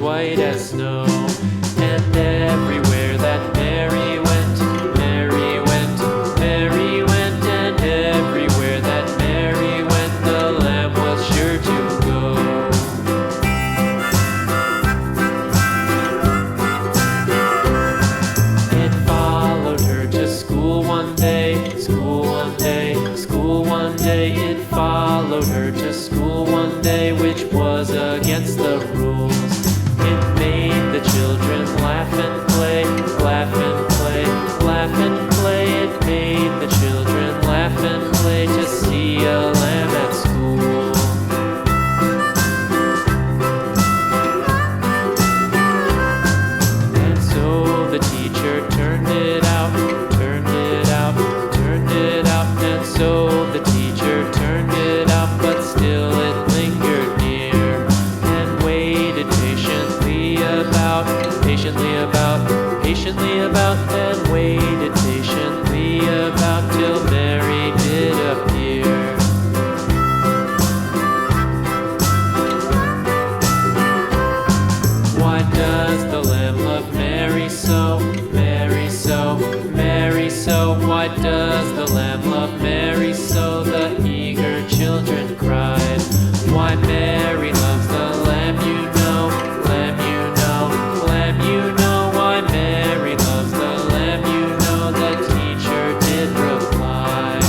white as snow. And everywhere that Mary went, Mary went, Mary went, and everywhere that Mary went, the lamb was sure to go. It followed her to school one day, school one day, school one day. It followed her to school one day, which was against the rules. It made the children laugh and play, laugh and play, laugh and play. It made the children laugh and play to see a lamb at school. And so the teacher turned it out, turned it out, turned it out. And so the teacher turned it out, but still it lingered near and waited patiently about, patiently about, and waited patiently about till Mary did appear. Why does the lamb love Mary so, Mary so, Mary so? Why does the lamb love Mary so? The eager children cried. Why Mary loves the lamb, you know, lamb, you know, lamb, you know. Why Mary loves the lamb, you know, the teacher did reply.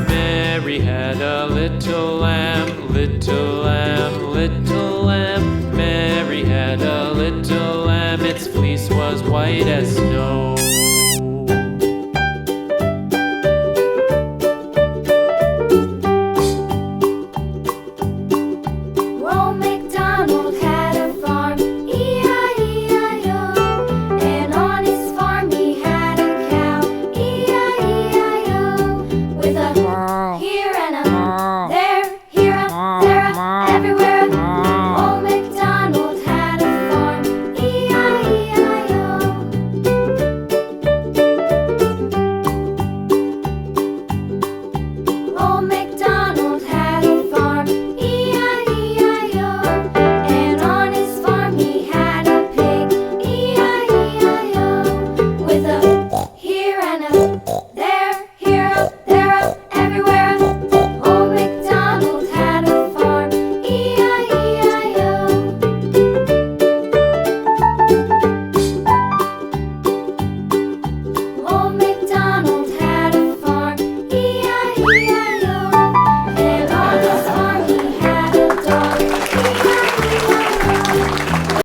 Mary had a little lamb, little lamb, little lamb. Mary had a little lamb, its fleece was white as snow.